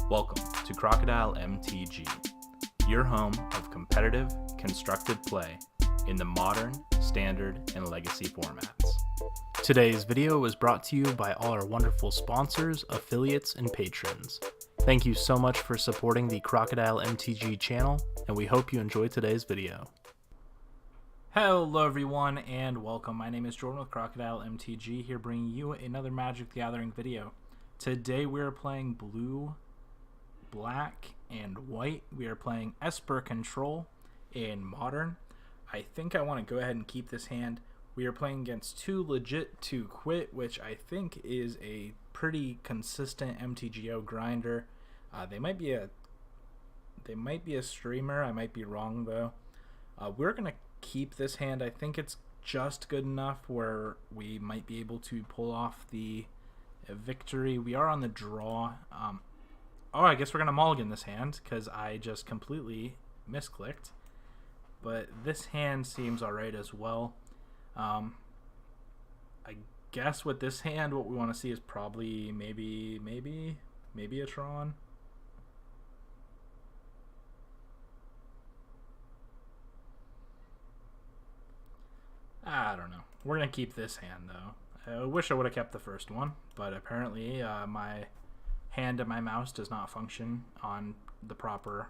Welcome to Crocodile MTG, your home of competitive, constructed play in the modern, standard, and legacy formats. Today's video was brought to you by all our wonderful sponsors, affiliates, and patrons. Thank you so much for supporting the Crocodile MTG channel, and we hope you enjoy today's video. Hello everyone, and welcome. My name is Jordan with Crocodile MTG, here bringing you another Magic the Gathering video. Today we are playing blue, black, and white. We are playing Esper Control in Modern. I think I want to go ahead and keep this hand. We are playing against two legit to quit, which I think is a pretty consistent MTGO grinder. They might be a streamer. I might be wrong though. We're gonna keep this hand. I think it's just good enough where we might be able to pull off the victory. We are on the draw. Oh, I guess we're gonna mulligan this hand because I just completely misclicked. But this hand seems alright as well. I guess with this hand, what we want to see is probably maybe a Tron. I don't know. We're gonna keep this hand though. I wish I would have kept the first one, but apparently my hand and my mouse does not function on the proper...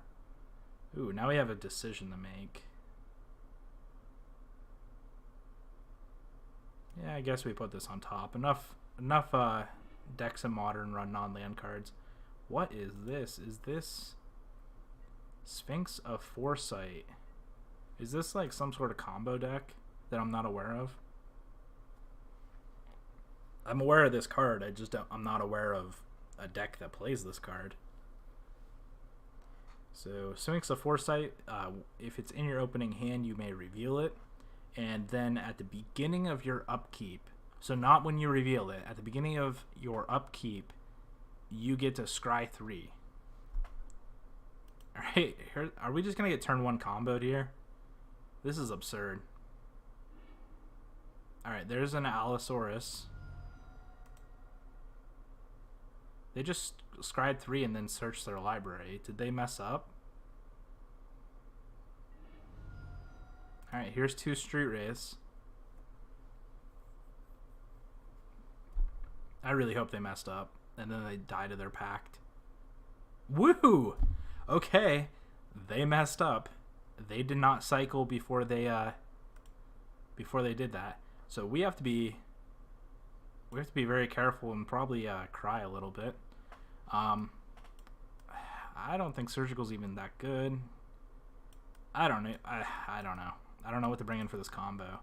Ooh, now we have a decision to make. Yeah, I guess we put this on top. Enough decks in Modern run non-land cards. What is this? Is this Sphinx of Foresight? Is this like some sort of combo deck that I'm not aware of? I'm aware of this card, I'm not aware of a deck that plays this card. So Sphinx of Foresight, if it's in your opening hand, you may reveal it, and then at the beginning of your upkeep, so not when you reveal it, at the beginning of your upkeep, you get to scry 3. Alright, are we just gonna get turn 1 comboed here? This is absurd. Alright, there's an Allosaurus. They just scried 3 and then searched their library. Did they mess up? Alright, here's 2 Street Wraiths. I really hope they messed up. And then they die to their pact. Woo! Okay. They messed up. They did not cycle before they did that. So we have to be very careful and probably cry a little bit. I don't think Surgical's even that good. I don't know. I don't know. I don't know what to bring in for this combo.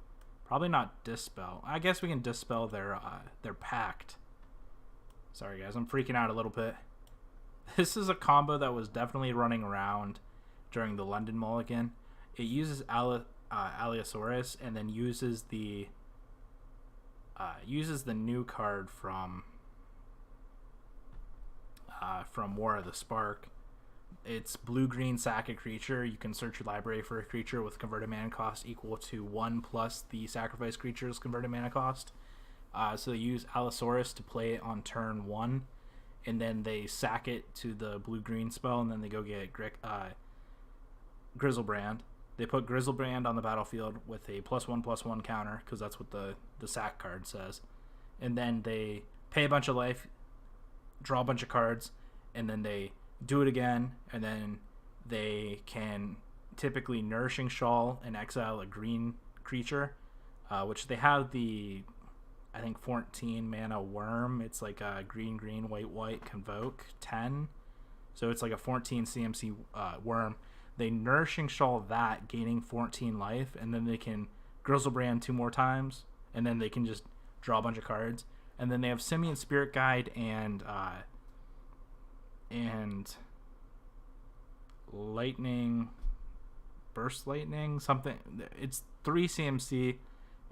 Probably not Dispel. I guess we can Dispel their pact. Sorry guys, I'm freaking out a little bit. This is a combo that was definitely running around during the London Mulligan. It uses Allosaurus and then uses the new card from War of the Spark. It's blue-green, sack a creature. You can search your library for a creature with converted mana cost equal to 1 plus the sacrifice creature's converted mana cost. So they use Allosaurus to play it on turn 1, and then they sack it to the blue-green spell, and then they go get Grizzlebrand. They put Grizzlebrand on the battlefield with a +1/+1 counter, because that's what the sack card says. And then they pay a bunch of life, draw a bunch of cards, and then they do it again, and then they can typically Nourishing Shawl and exile a green creature, which they have the, I think, 14 mana Worm. It's like a green, white, Convoke 10. So it's like a 14 CMC Worm. They Nourishing Shawl that, gaining 14 life, and then they can Grizzlebrand 2 more times, and then they can just draw a bunch of cards. And then they have Simian Spirit Guide and Lightning, Burst Lightning, something. It's 3 CMC,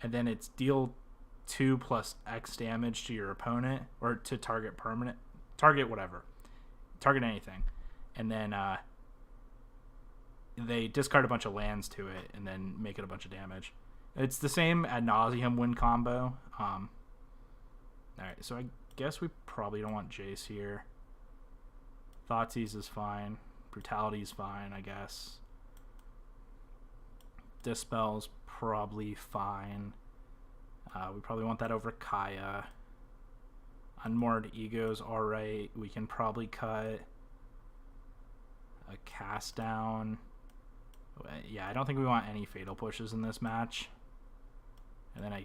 and then it's deal 2 plus X damage to your opponent, or to target permanent, target anything. And then they discard a bunch of lands to it and then make it a bunch of damage. It's the same ad nauseum win combo. Alright, so I guess we probably don't want Jace here. Thoughtseize is fine. Brutality is fine, I guess. Dispel's probably fine. We probably want that over Kaya. Unmoored Ego's alright. We can probably cut a Cast Down. Yeah, I don't think we want any Fatal Pushes in this match. And then I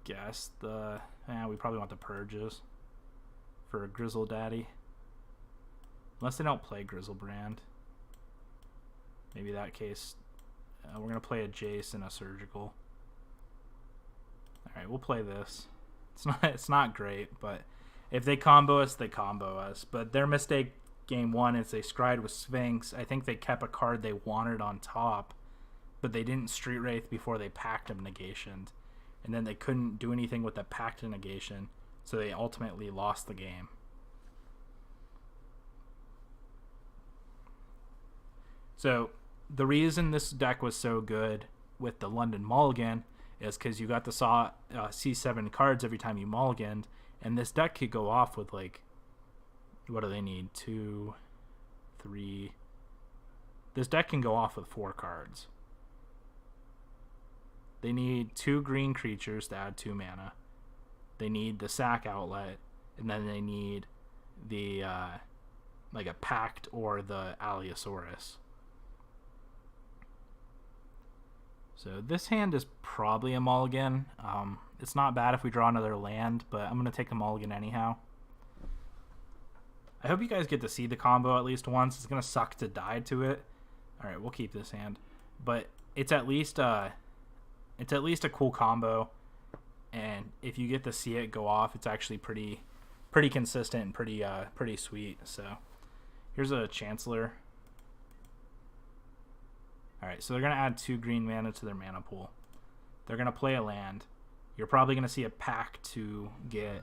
guess we probably want the Purges for Grizzle Daddy. Unless they don't play Grizzlebrand. Maybe that case, we're going to play a Jace and a Surgical. Alright, we'll play this. It's not great, but if they combo us, they combo us. But their mistake game one is they scryed with Sphinx. I think they kept a card they wanted on top, but they didn't Street Wraith before they packed him negationed. And then they couldn't do anything with the packed negation, so they ultimately lost the game. So the reason this deck was so good with the London Mulligan is because you got to saw C7 cards every time you mulliganed, and this deck could go off with, like, what do they need? 2, 3. This deck can go off with 4 cards. They need 2 green creatures to add 2 mana. They need the sack outlet, and then they need the like a Pact or the Allosaurus. So this hand is probably a mulligan. It's not bad if we draw another land, but I'm going to take a mulligan anyhow. I hope you guys get to see the combo at least once. It's going to suck to die to it. Alright, we'll keep this hand. But it's at least a cool combo. And if you get to see it go off, it's actually pretty consistent and pretty sweet. So here's a Chancellor. Alright, so they're going to add 2 green mana to their mana pool. They're going to play a land. You're probably going to see a pack to get.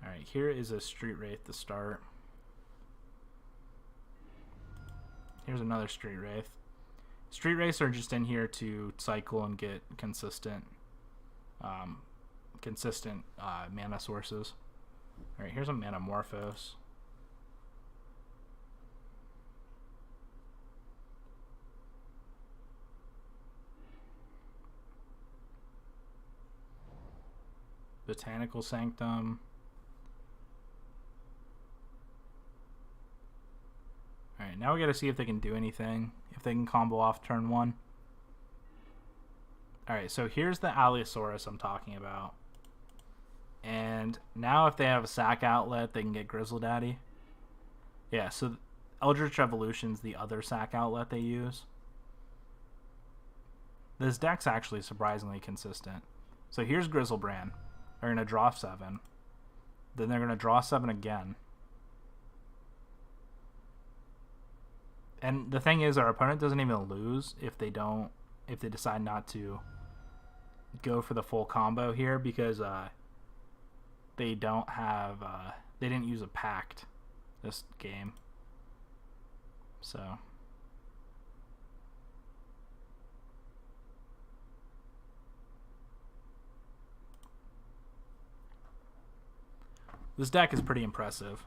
Alright, here is a Street Wraith to start. Here's another Street Wraith. Street Wraiths are just in here to cycle and get consistent mana sources. Alright, here's a Manamorphose. Botanical Sanctum. Alright, now we gotta see if they can do anything. If they can combo off turn 1. Alright, so here's the Allosaurus I'm talking about. And now if they have a sack outlet, they can get Grizzle Daddy. Yeah, so Eldritch Evolution's the other sack outlet they use. This deck's actually surprisingly consistent. So here's Grizzlebrand. They're going to draw 7. Then they're going to draw 7 again. And the thing is, our opponent doesn't even lose if they decide not to go for the full combo here, because they didn't use a Pact this game. So this deck is pretty impressive.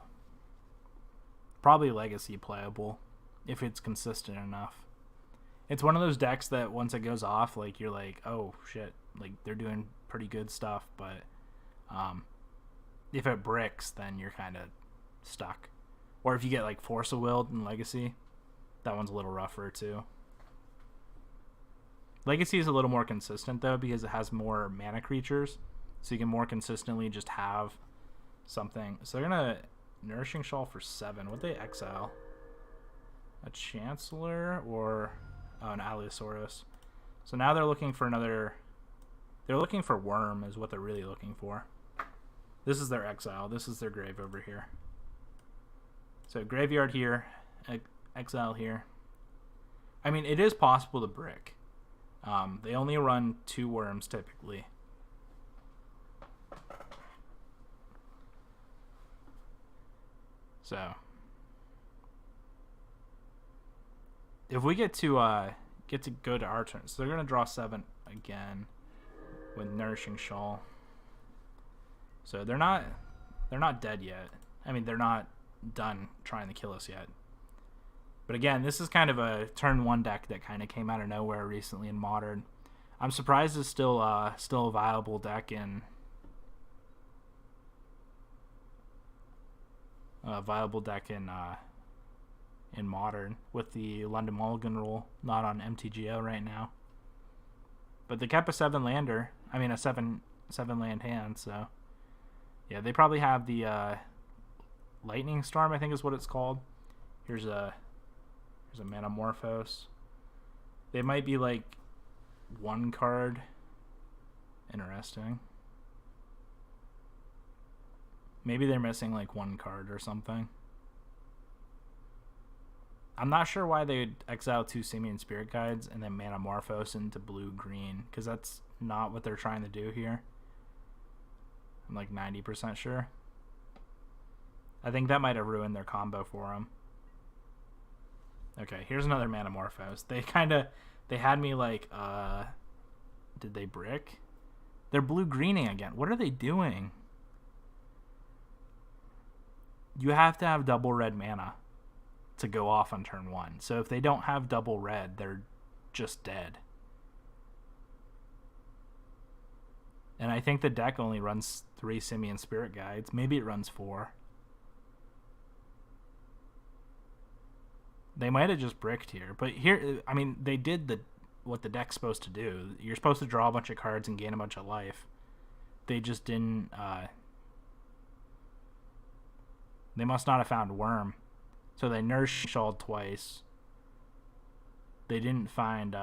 Probably legacy playable if it's consistent enough. It's one of those decks that once it goes off, like, you're like, oh shit, like, they're doing pretty good stuff, but if it bricks, then you're kind of stuck. Or if you get like Force of Will in Legacy, that one's a little rougher too. Legacy is a little more consistent though, because it has more mana creatures, so you can more consistently just have something. So they're gonna Nourishing Shawl for 7. Would they exile a Chancellor or an Allosaurus? So now they're looking for another. They're looking for Worm is what they're really looking for. This is their exile. This is their grave over here. So graveyard here, exile here. I mean, it is possible to brick. They only run 2 worms typically. So if we get to go to our turn, so they're gonna draw 7 again with Nourishing Shawl. So they're not dead yet. I mean, they're not done trying to kill us yet. But again, this is kind of a turn 1 deck that kind of came out of nowhere recently in Modern. I'm surprised it's still a viable deck in in Modern, with the London Mulligan rule not on MTGO right now. But they kept a 7-lander. I mean, a 7-land hand. So yeah, they probably have the Lightning Storm, I think is what it's called. Here's a Manamorphose. They might be like 1 card. Interesting. Maybe they're missing like 1 card or something. I'm not sure why they would exile 2 Simian Spirit Guides and then Manamorphose into blue-green, because that's not what they're trying to do here. I'm like 90% sure. I think that might have ruined their combo for them. Okay, here's another Manamorphose. They had me like, did they brick? They're blue-greening again. What are they doing? You have to have double red mana to go off on turn 1. So if they don't have double red, they're just dead. And I think the deck only runs 3 Simian Spirit Guides. Maybe it runs 4. They might have just bricked here. But here, I mean, they did what the deck's supposed to do. You're supposed to draw a bunch of cards and gain a bunch of life. They just didn't... they must not have found Worm. So they Nourishing Shawled twice. They didn't find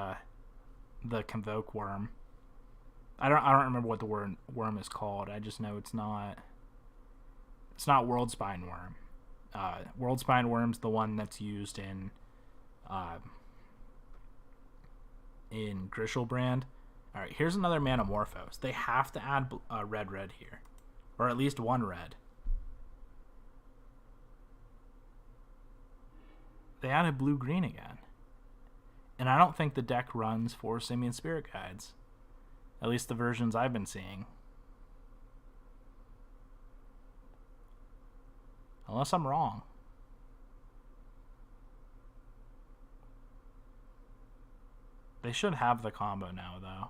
the Convoke Worm. I don't remember what the worm is called. I just know it's not Worldspine Worm. Worldspine Worm's the one that's used in Grishelbrand. All right, here's another Manamorphose. They have to add red here, or at least 1 red. They added blue-green again. And I don't think the deck runs 4 Simian Spirit Guides. At least the versions I've been seeing. Unless I'm wrong. They should have the combo now, though.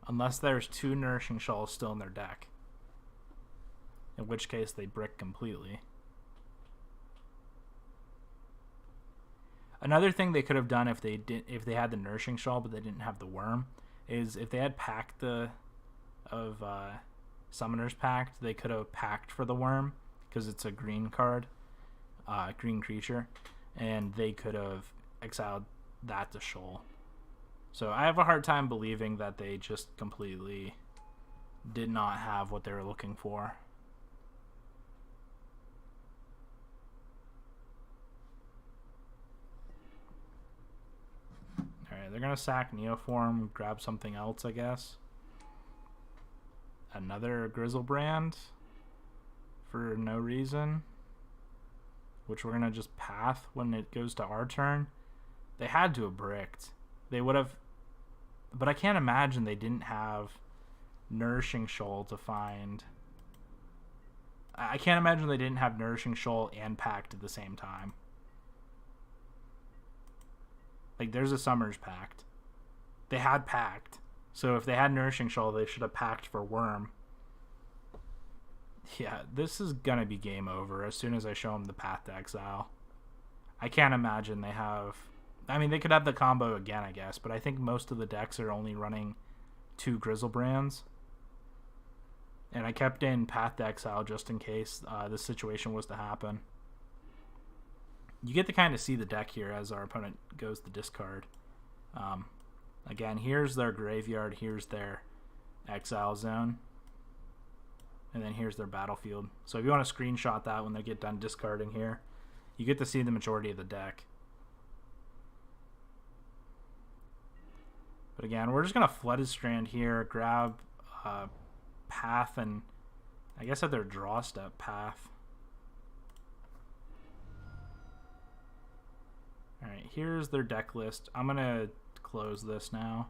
Unless there's 2 Nourishing Shawls still in their deck. In which case they brick completely. Another thing they could have done if they had the Nourishing Shawl but they didn't have the Worm, is if they had Pact of Summoner's Pact, they could have packed for the Worm, because it's a green card, green creature, and they could have exiled that to Shoal. So I have a hard time believing that they just completely did not have what they were looking for. They're going to sack Neoform, grab something else, I guess. Another Griselbrand for no reason, which we're going to just path when it goes to our turn. They had to have bricked. They would have, but I can't imagine they didn't have Nourishing Shoal to find. I can't imagine they didn't have Nourishing Shoal and Pact at the same time. Like, there's a Summer's Pact. They had Pact. So if they had Nourishing Shoal, they should have Packed for Worm. Yeah, this is going to be game over as soon as I show them the Path to Exile. I can't imagine they have... I mean, they could have the combo again, I guess, but I think most of the decks are only running 2 Griselbrands. And I kept in Path to Exile just in case this situation was to happen. You get to kind of see the deck here as our opponent goes to discard. Again, here's their graveyard, here's their exile zone, and then here's their battlefield. So if you want to screenshot that when they get done discarding here, you get to see the majority of the deck. But again, we're just going to Flooded Strand here, grab Path, and I guess at their draw step, Path. Alright, here's their deck list. I'm going to close this now.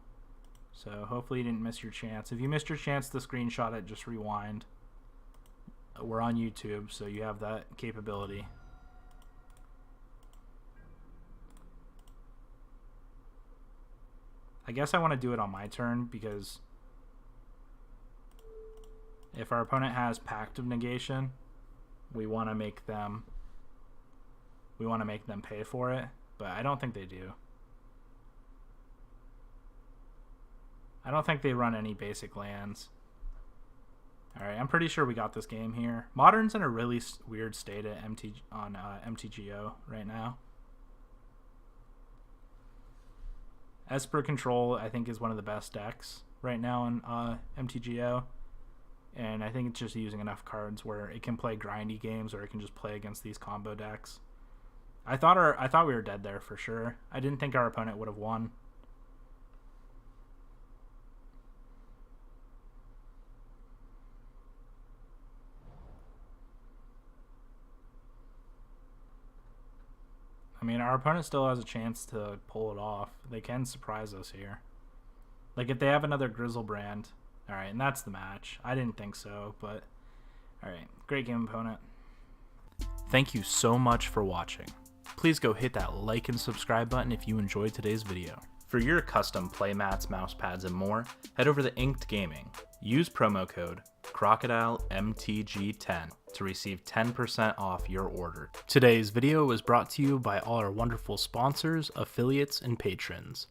So hopefully you didn't miss your chance. If you missed your chance to screenshot it, just rewind. we're on YouTube, so you have that capability. I guess I want to do it on my turn, because if our opponent has Pact of Negation, we want to make them pay for it, but I don't think they do. I don't think they run any basic lands. Alright, I'm pretty sure we got this game here. Modern's in a really weird state at MTGO right now. Esper Control, I think, is one of the best decks right now in MTGO. And I think it's just using enough cards where it can play grindy games, or it can just play against these combo decks. I thought we were dead there for sure. I didn't think our opponent would have won. I mean, our opponent still has a chance to pull it off. They can surprise us here. Like, if they have another Grizzlebrand. Alright, and that's the match. I didn't think so, but alright. Great game, opponent. Thank you so much for watching. Please go hit that like and subscribe button if you enjoyed today's video. For your custom playmats, mouse pads, and more, head over to Inked Gaming. Use promo code crocodilemtg10 to receive 10% off your order. Today's video was brought to you by all our wonderful sponsors, affiliates, and patrons.